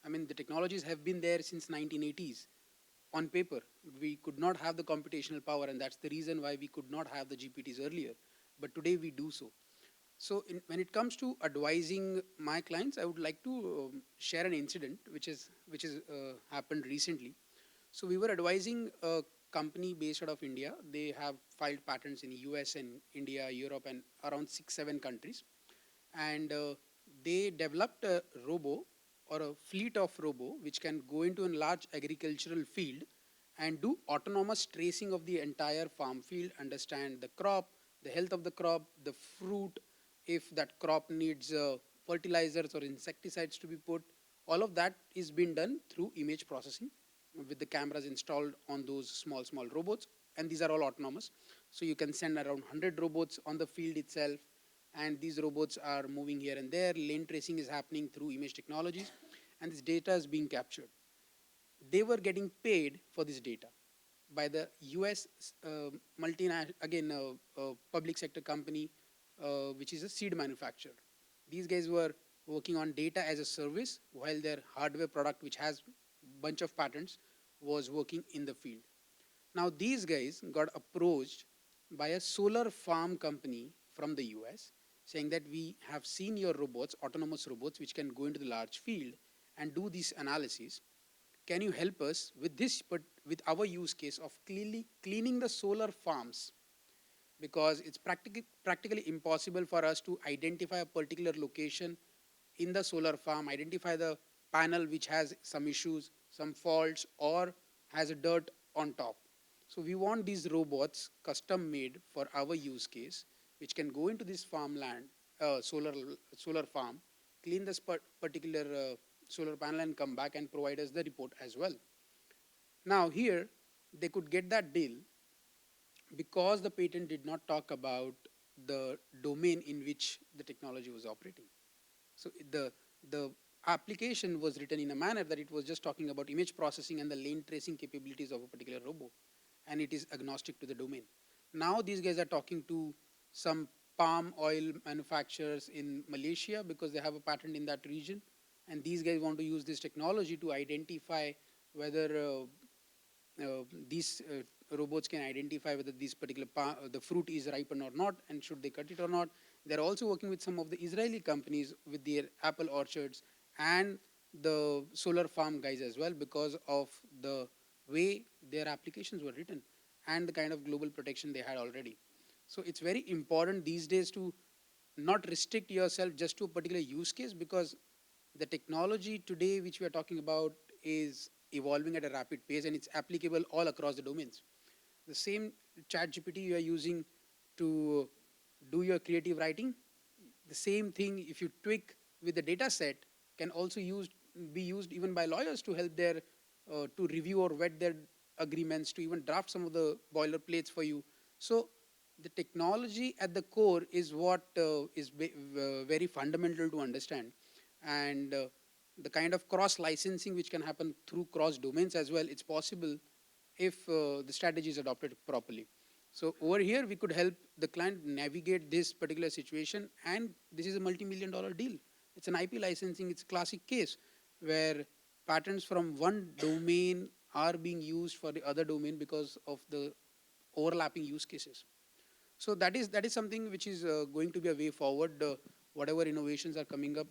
I mean, the technologies have been there since 1980s. On paper, we could not have the computational power, and that's the reason why we could not have the GPTs earlier. But today we do so. So when it comes to advising my clients, I would like to share an incident which is happened recently. So we were advising a company based out of India. They have filed patents in US and India, Europe, and around 6, 7 countries. And they developed a robo or a fleet of robo which can go into a large agricultural field and do autonomous tracing of the entire farm field, understand the crop, the health of the crop, the fruit, if that crop needs fertilizers or insecticides to be put. All of that is being done through image processing with the cameras installed on those small robots, and these are all autonomous. So you can send around 100 robots on the field itself, and these robots are moving here and there. Lane tracing is happening through image technologies, and this data is being captured. They were getting paid for this data by the US multinational, again, public sector company, which is a seed manufacturer. These guys were working on data as a service while their hardware product, which has a bunch of patents, was working in the field. Now, these guys got approached by a solar farm company from the US saying that we have seen your robots, autonomous robots, which can go into the large field and do this analysis. Can you help us with this, but with our use case of cleaning the solar farms? Because it's practically impossible for us to identify a particular location in the solar farm, identify the panel which has some issues, some faults, or has a dirt on top. So we want these robots custom made for our use case, which can go into this farmland, solar farm, clean this particular solar panel and come back and provide us the report as well. Now here, they could get that deal because the patent did not talk about the domain in which the technology was operating. So the application was written in a manner that it was just talking about image processing and the lane tracing capabilities of a particular robot, and it is agnostic to the domain. Now these guys are talking to some palm oil manufacturers in Malaysia because they have a patent in that region, and these guys want to use this technology to identify whether these robots can identify whether this particular the fruit is ripened or not, and should they cut it or not. They're also working with some of the Israeli companies with their apple orchards and the solar farm guys as well, because of the way their applications were written and the kind of global protection they had already. So it's very important these days to not restrict yourself just to a particular use case, because the technology today which we are talking about is evolving at a rapid pace, and it's applicable all across the domains. The same chat GPT you are using to do your creative writing, the same thing if you tweak with the data set can also be used even by lawyers to help their to review or vet their agreements, to even draft some of the boilerplates for you. So the technology at the core is what is very fundamental to understand, and the kind of cross licensing which can happen through cross domains as well, it's possible if the strategy is adopted properly. So over here, we could help the client navigate this particular situation, and this is a multi-million-dollar deal. It's an IP licensing. It's a classic case where patents from one domain are being used for the other domain because of the overlapping use cases. So that is something which is going to be a way forward. Whatever innovations are coming up,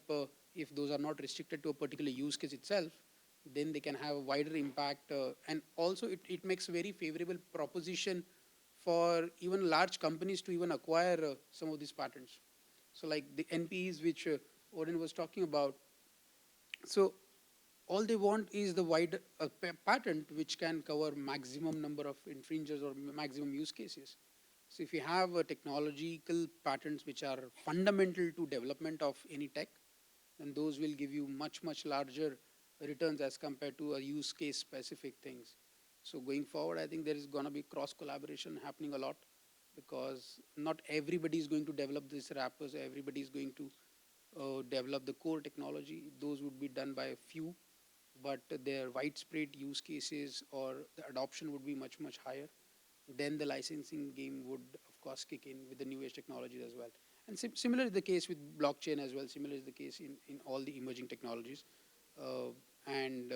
if those are not restricted to a particular use case itself, then they can have a wider impact. And also it makes a very favorable proposition for even large companies to even acquire some of these patents. So like the NPEs which Odin was talking about. So all they want is the wide patent which can cover maximum number of infringers or maximum use cases. So if you have technological patents which are fundamental to development of any tech, then those will give you much larger returns as compared to a use case specific things. So going forward, I think there is going to be cross collaboration happening a lot, because not everybody is going to develop these wrappers. Everybody is going to develop the core technology. Those would be done by a few, but their widespread use cases or the adoption would be much higher. Then the licensing game would, of course, kick in with the new age technologies as well. And similar is the case with blockchain as well. Similar is the case in all the emerging technologies. And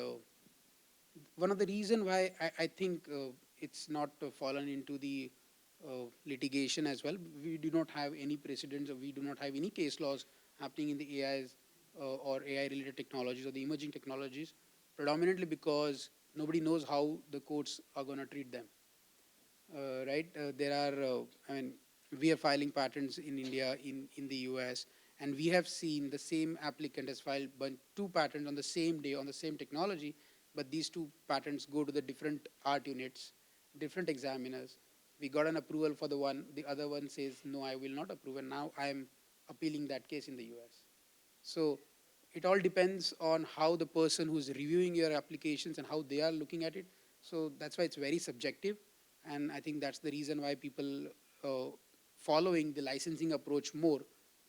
one of the reason why I think it's not fallen into the litigation as well, we do not have any precedents, or we do not have any case laws happening in the AIs or AI related technologies or the emerging technologies, predominantly because nobody knows how the courts are going to treat them. Right? There are, I mean, we are filing patents in India, in the US, and we have seen the same applicant has filed 2 patents on the same day on the same technology, but these 2 patents go to the different art units, different examiners. We got an approval for the one, the other one says, no, I will not approve, and now I am appealing that case in the US. So it all depends on how the person who's reviewing your applications and how they are looking at it. So that's why it's very subjective. And I think that's the reason why people following the licensing approach more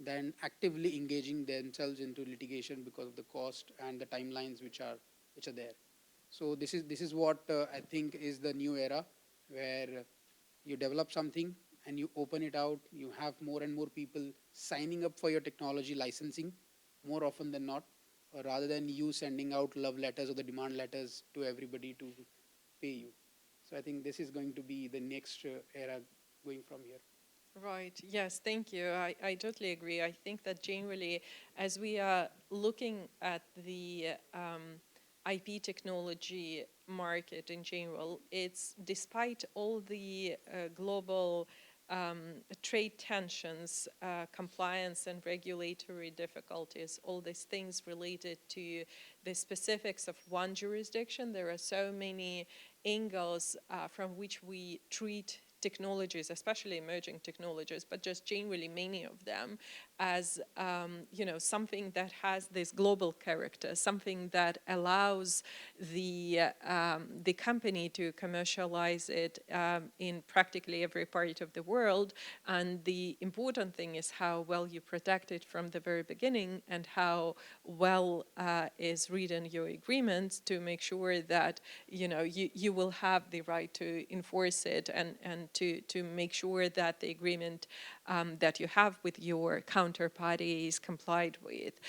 than actively engaging themselves into litigation because of the cost and the timelines which are there. So this is what I think is the new era, where you develop something and you open it out. You have more and more people signing up for your technology licensing more often than not, rather than you sending out love letters or the demand letters to everybody to pay you. So I think this is going to be the next era going from here. Right. Yes, thank you. I totally agree. I think that generally, as we are looking at the IP technology market in general, it's despite all the global trade tensions, compliance and regulatory difficulties, all these things related to the specifics of one jurisdiction, there are so many angles from which we treat technologies, especially emerging technologies, but just generally many of them, as something that has this global character, something that allows the company to commercialize it in practically every part of the world. And the important thing is how well you protect it from the very beginning, and how well is written your agreement to make sure that you will have the right to enforce it, and to make sure that the agreement that you have with your counterparty is complied with.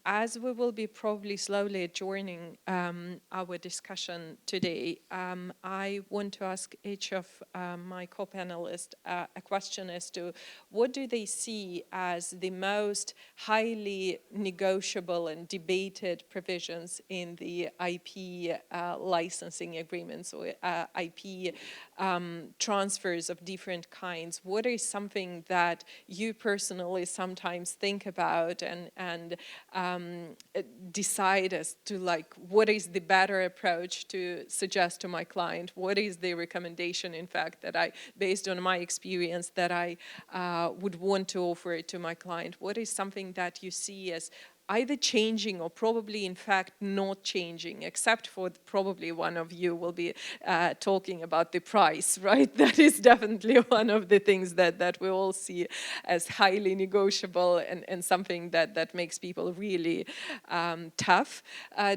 As we will be probably slowly adjourning our discussion today, I want to ask each of my co-panelists a question as to what do they see as the most highly negotiable and debated provisions in the IP licensing agreements, or IP transfers of different kinds. What is something that you personally sometimes think about and decide as to, like, what is the better approach to suggest to my client? What is the recommendation, in fact, that I, based on my experience, that I would want to offer to my client? What is something that you see as either changing or probably in fact not changing, except for probably one of you will be talking about the price, right? That is definitely one of the things that we all see as highly negotiable, and something that makes people really tough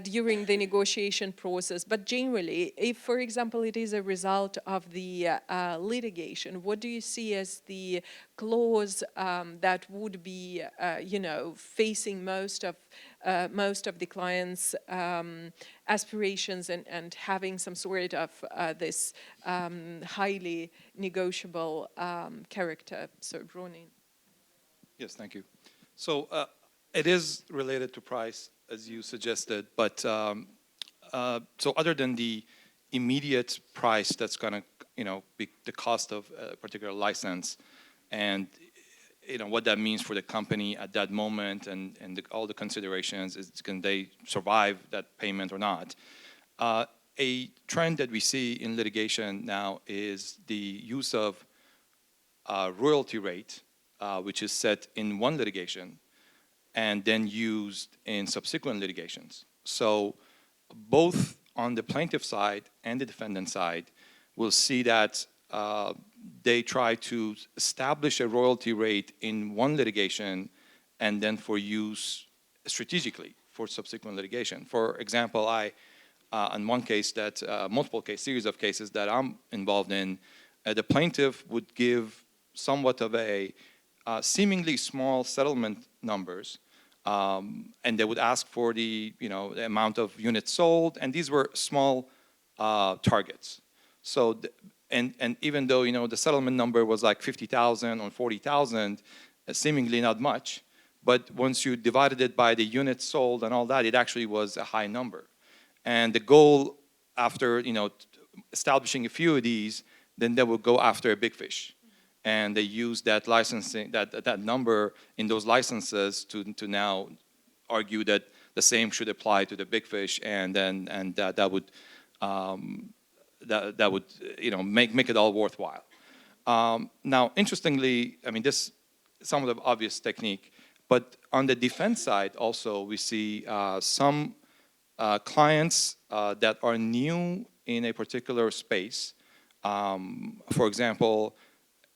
during the negotiation process. But generally, if, for example, it is a result of the litigation, what do you see as the clause that would be, facing most of the clients' aspirations, and having some sort of this highly negotiable character? So, Rodeen. Yes, thank you. So it is related to price, as you suggested, but so other than the immediate price that's going to, be the cost of a particular license, and what that means for the company at that moment, and all the considerations, is can they survive that payment or not? A trend that we see in litigation now is the use of royalty rate, which is set in one litigation and then used in subsequent litigations. So both on the plaintiff side and the defendant side, we'll see that they try to establish a royalty rate in one litigation and then for use strategically for subsequent litigation. For example, on one case that, series of cases that I'm involved in, the plaintiff would give somewhat of a seemingly small settlement numbers, and they would ask for the amount of units sold, and these were small targets. So, and even though the settlement number was like 50,000 or 40,000, seemingly not much, but once you divided it by the units sold and all that, it actually was a high number. And the goal, after establishing a few of these, then they will go after a big fish, and they use that licensing, that number in those licenses to now argue that the same should apply to the big fish, and that would make it all worthwhile. Now, interestingly, I mean, this is somewhat of obvious technique, but on the defense side also we see some clients that are new in a particular space. For example,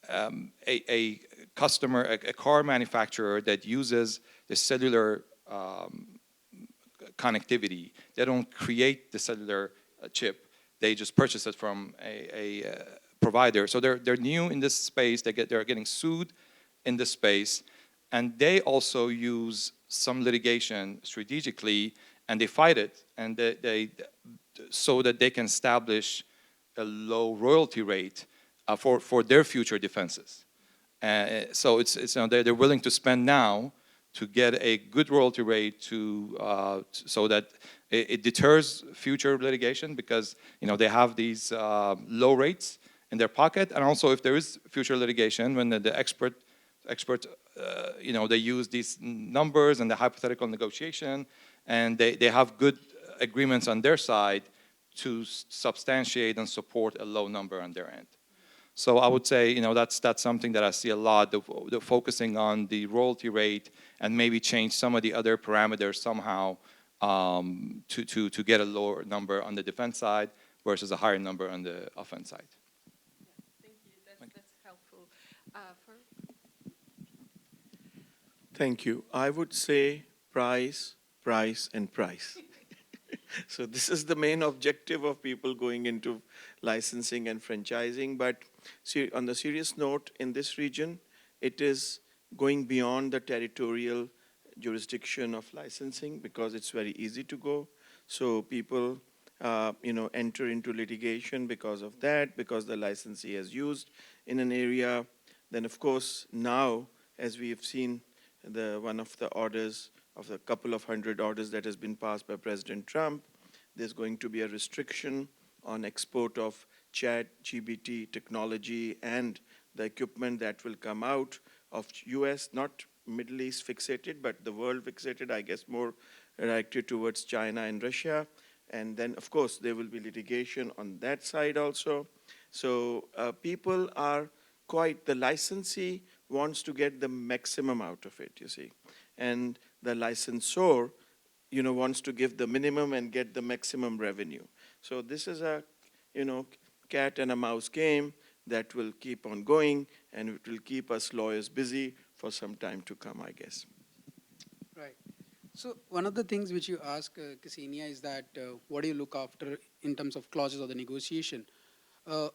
a customer, a car manufacturer that uses the cellular connectivity. They don't create the cellular chip. They just purchase it from a provider. So they're new in this space. They're getting sued in this space, and they also use some litigation strategically, and they fight it, and they so that they can establish a low royalty rate for their future defenses. So they're willing to spend now to get a good royalty rate so that it deters future litigation, because they have these low rates in their pocket, and also if there is future litigation, when the expert they use these numbers and the hypothetical negotiation, and they have good agreements on their side to substantiate and support a low number on their end. So I would say, that's something that I see a lot, the focusing on the royalty rate and maybe change some of the other parameters somehow to get a lower number on the defense side versus a higher number on the offense side. Yeah, thank you. That's helpful. Thank you. I would say price, price, and price. So this is the main objective of people going into licensing and franchising. But on the serious note, in this region, it is going beyond the territorial jurisdiction of licensing, because it's very easy to go. So people, enter into litigation because of that, because the licensee has used in an area. Then, of course, now, as we have seen, one of the orders of the couple of hundred orders that has been passed by President Trump, there's going to be a restriction on export of ChatGPT technology and the equipment that will come out of US, not Middle East fixated, but the world fixated, I guess more directed towards China and Russia. And then, of course, there will be litigation on that side also. So people are the licensee wants to get the maximum out of it, you see. And the licensor, wants to give the minimum and get the maximum revenue. So this is a, cat and a mouse game that will keep on going, and it will keep us lawyers busy for some time to come, I guess. Right. So one of the things which you ask, Ksenia, is that what do you look after in terms of clauses of the negotiation?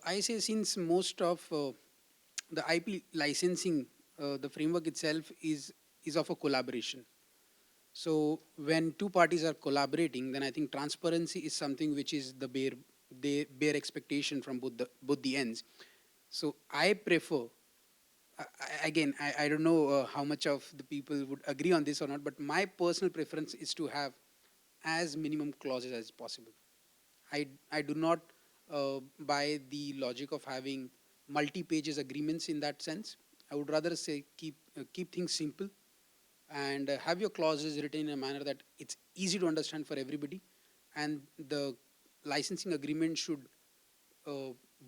I say since most of the IP licensing, the framework itself is of a collaboration. So when two parties are collaborating, then I think transparency is something which is the bare expectation from both the ends. So I prefer, I don't know how much of the people would agree on this or not, but my personal preference is to have as minimum clauses as possible. I do not buy the logic of having multi-pages agreements in that sense. I would rather say keep things simple and have your clauses written in a manner that it's easy to understand for everybody, and the licensing agreement should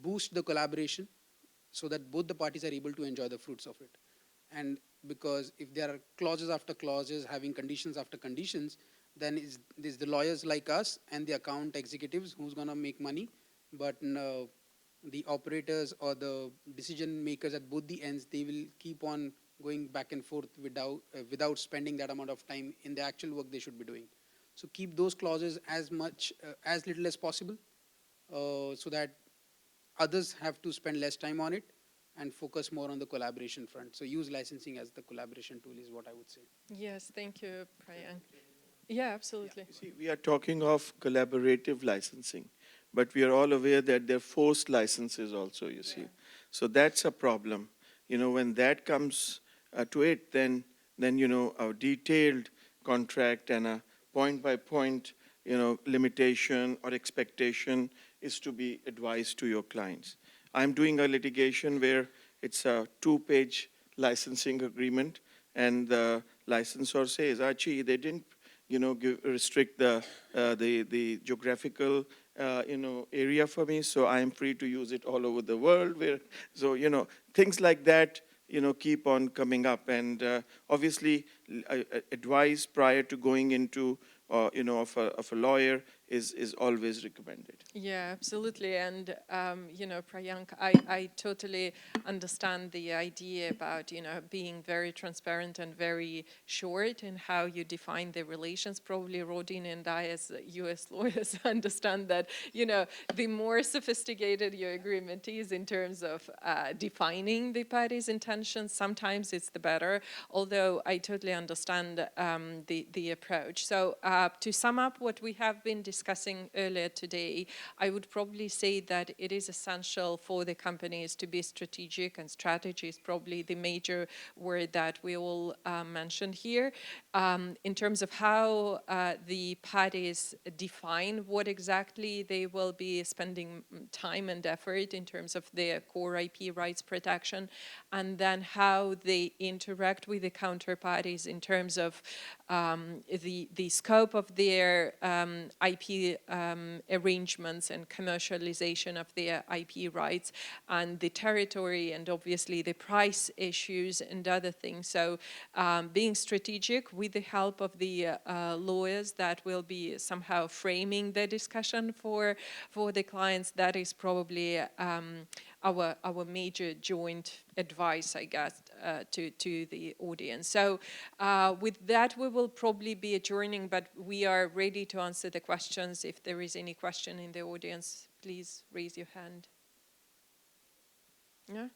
boost the collaboration so that both the parties are able to enjoy the fruits of it. And because if there are clauses after clauses having conditions after conditions, then is the lawyers like us and the account executives who's going to make money, but no, the operators or the decision makers at both the ends, they will keep on going back and forth without spending that amount of time in the actual work they should be doing. So keep those clauses as little as possible, so that others have to spend less time on it and focus more on the collaboration front. So use licensing as the collaboration tool is what I would say. Yes, thank you, Prayank. Yeah, absolutely. You see, we are talking of collaborative licensing, but we are all aware that there are forced licenses also, you see. So that's a problem. When that comes to it, then a detailed contract and a point-by-point, limitation or expectation is to be advised to your clients. I'm doing a litigation where it's a 2-page licensing agreement, and the licensor says, Archie, they didn't restrict the geographical area for me, so I am free to use it all over the world. So things like that keep on coming up, and obviously advice prior to going into of a lawyer is always recommended. Yeah, absolutely. And, Prayank, I totally understand the idea about, being very transparent and very short in how you define the relations. Probably Rodeen and I as US lawyers understand that, the more sophisticated your agreement is in terms of defining the parties' intentions, sometimes it's the better, although I totally understand the approach. So to sum up what we have been discussing earlier today, I would probably say that it is essential for the companies to be strategic, and strategy is probably the major word that we all mentioned here, in terms of how the parties define what exactly they will be spending time and effort in terms of their core IP rights protection, and then how they interact with the counterparties in terms of the scope of their IP arrangements and commercialization of their IP rights, and the territory, and obviously the price issues and other things. So being strategic with the help of the lawyers that will be somehow framing the discussion for the clients, that is probably our major joint advice, I guess, to the audience. So with that, we will probably be adjourning, but we are ready to answer the questions. If there is any question in the audience, please raise your hand. Yeah?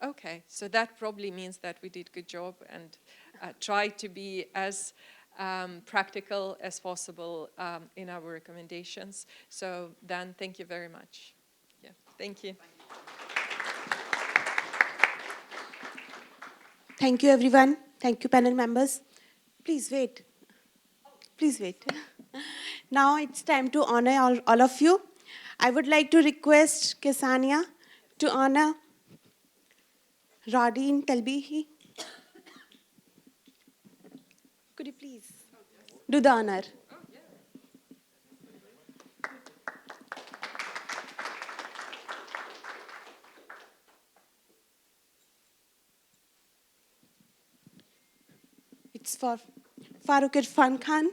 Okay, so that probably means that we did a good job and tried to be as practical as possible in our recommendations. So Dan, thank you very much. Yeah, thank you. Thank you, everyone. Thank you, panel members. Please wait. Please wait. Now it's time to honor all of you. I would like to request Ksenia to honor Rodeen, Talebi. Could you please do the honor? It's for Farooq Irfan Khan.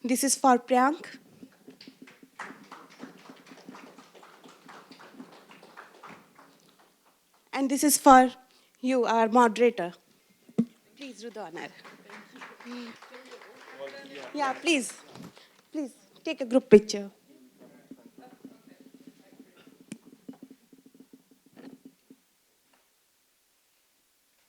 This is for Priyank. And this is for you, our moderator. Please do the honor. Yeah, please. Please take a group picture.